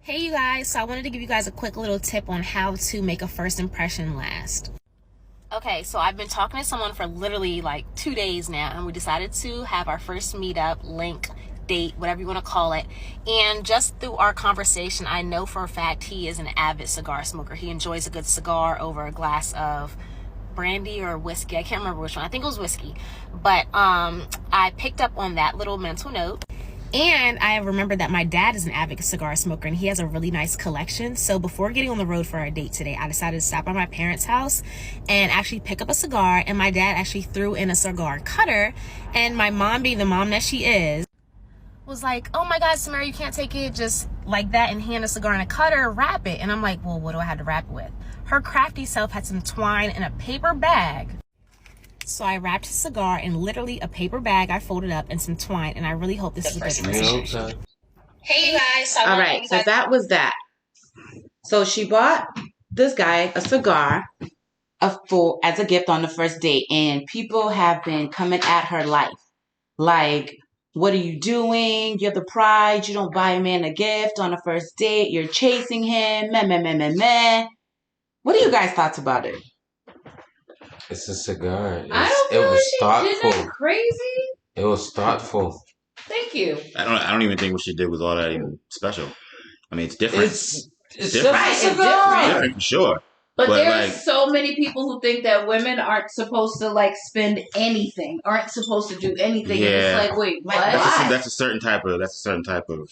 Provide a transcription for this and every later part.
Hey you guys, so I wanted to give you guys a quick little tip on how to make a first impression last. Okay, so I've been talking to someone for literally like 2 days now, and we decided to have our first meetup, link, date, whatever you want to call it. And just through our conversation, I know for a fact he is an avid cigar smoker. He enjoys a good cigar over a glass of brandy or whiskey. I can't remember which one. I think it was whiskey. But I picked up on that little mental note. And I remembered that my dad is an avid cigar smoker and he has a really nice collection. So before getting on the road for our date today, I decided to stop by my parents' house and actually pick up a cigar. And my dad actually threw in a cigar cutter. And my mom, being the mom that she is, was like, oh my God, Samara, you can't take it just like that and hand a cigar in a cutter, wrap it. And I'm like, well, what do I have to wrap it with? Her crafty self had some twine in a paper bag. So I wrapped his cigar in literally a paper bag I folded up and some twine, and I really hope this is a good presentation. Hey you guys. All right, so that was that. So she bought this guy a cigar as a gift on the first date, and people have been coming at her like, what are you doing? You're the prize. You don't buy a man a gift on a first date. You're chasing him. Meh, meh, meh, meh, meh. What are you guys' thoughts about it? It's a cigar. I don't feel it was like she thoughtful. did that crazy. It was thoughtful. Thank you. I don't even think what she did was all that even special. I mean, it's different. It's different. Right, it's cigar. Different, for sure. But But, there's like- so many people who think that women aren't supposed to like spend anything, aren't supposed to do anything. And Yeah. it's like, wait, what? Like, why? That's a certain type of.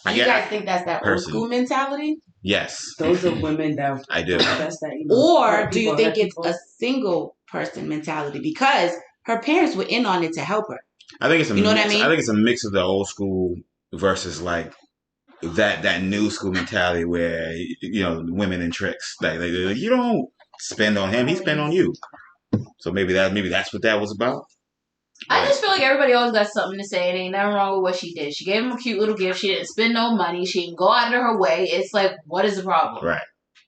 You guys think that's that old person. school mentality? Yes, Those are women that I do. that's that, you know, Or hurt do you people, think hurt it's people. a single person mentality? Because her parents were in on it to help her. I think it's a You know what mix. I mean? I think it's a mix of the old school versus like that new school mentality where women and tricks. Like you don't spend on him; he spend on you. So maybe that's what that was about. I just feel like everybody always got something to say. It ain't nothing wrong with what she did. She gave him a cute little gift. She didn't spend no money. She didn't go out of her way. It's like, what is the problem?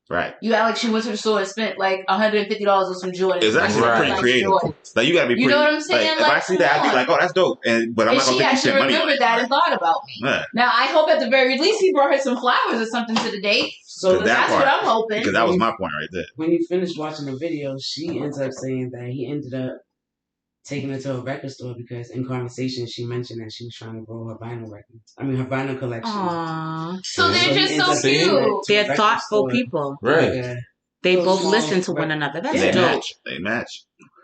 Right. You act like she went to the store and spent like $150 on some Jordans. It's actually Like, pretty like creative. Jordans. Like you gotta be. You know what I'm saying? Like, if I see that, I'd be like, "Oh, that's dope," but I'm And not gonna she think you actually spent money on remembered it. that and thought about me. Yeah. Now, I hope at the very least he brought her some flowers or something to the date. So That That's part. what I'm hoping. Because that was my point right there. when you finish watching the video, she ends up saying that he ended up taking her to a record store because in conversation she mentioned that she was trying to grow her vinyl records. I mean her vinyl collection. Aww. So they're So he just ends so up taking her cute. to a They're record thoughtful store, people. Right. like a- They Those both small listen to one records. another. That's They dope. match.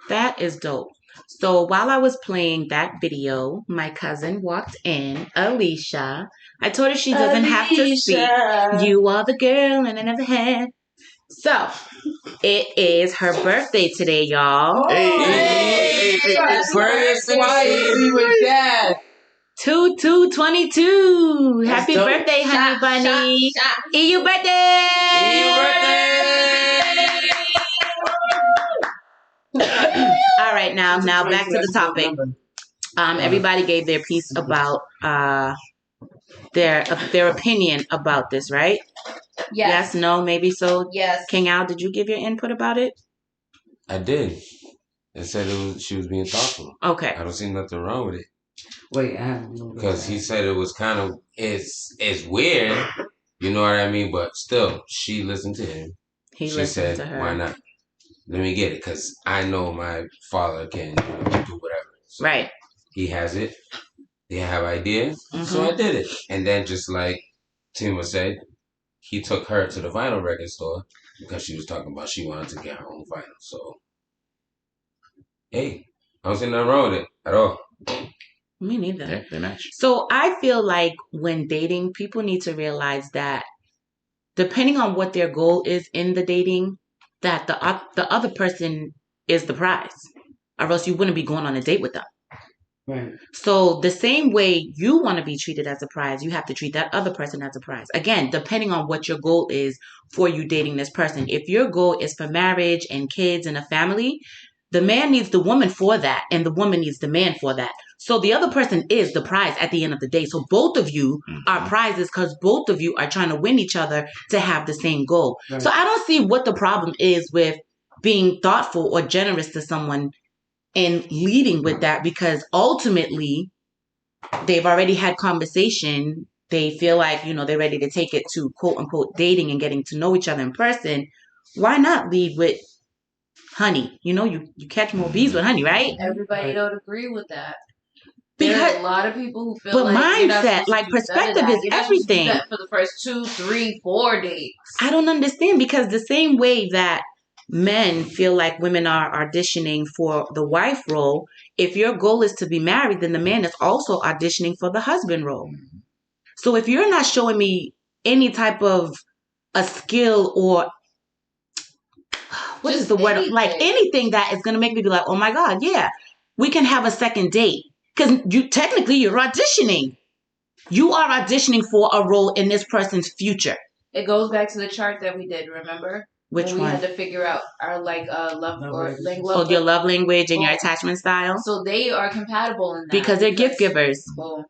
That is dope. So while I was playing that video, my cousin walked in, Alicia. I told her she doesn't have to speak. You are the girl and I never had. So it is her birthday today, y'all. Hey. Pretty spicy with that. 2/2/22. That's Happy dope. birthday, honey bunny. EU birthday. All right, now back to the topic. Everybody gave their piece about their opinion about this, right? Yes, no, maybe so. Yes. King Al, did you give your input about it? I did. It said she was being thoughtful. Okay. I don't see nothing wrong with it. Wait, I have a little bit Because he said it was kind of, it's weird, you know what I mean? But still, she listened to him. He She listened said, to her. why not? Let me get it, because I know my father can do whatever. So Right. he has it. They have ideas. Mm-hmm. So I did it. And then just like Tima said, he took her to the vinyl record store because she was talking about she wanted to get her own vinyl. So, hey, I don't see nothing wrong with it at all. Me neither. Yeah, they match. So I feel like when dating, people need to realize that depending on what their goal is in the dating, that the other person is the prize, or else you wouldn't be going on a date with them. Right. So the same way you want to be treated as a prize, you have to treat that other person as a prize. Again, depending on what your goal is for you dating this person. If your goal is for marriage and kids and a family, the man needs the woman for that, and the woman needs the man for that. So the other person is the prize at the end of the day. So both of you are prizes because both of you are trying to win each other to have the same goal. Right. So I don't see what the problem is with being thoughtful or generous to someone and leading with that, because ultimately they've already had conversation they feel like, they're ready to take it to quote unquote dating and getting to know each other in person, why not lead with honey? You catch more bees with honey, right? Everybody don't agree with that. Because There's a lot of people who feel but like you're not mindset, supposed like to do none of perspective that. is You're not supposed to do everything. that for the first 2, 3, 4 dates. I don't understand, because the same way that men feel like women are auditioning for the wife role, if your goal is to be married, then the man is also auditioning for the husband role. So if you're not showing me any type of a skill or what Just is the word? anything. Like anything that is going to make me be like, oh my God, yeah, we can have a second date. Because you're auditioning. You are auditioning for a role in this person's future. It goes back to the chart that we did, remember? Which when we one? had to figure out our love or Your love language and your Boom. attachment style. So they are compatible in that Because they're gift givers. Boom.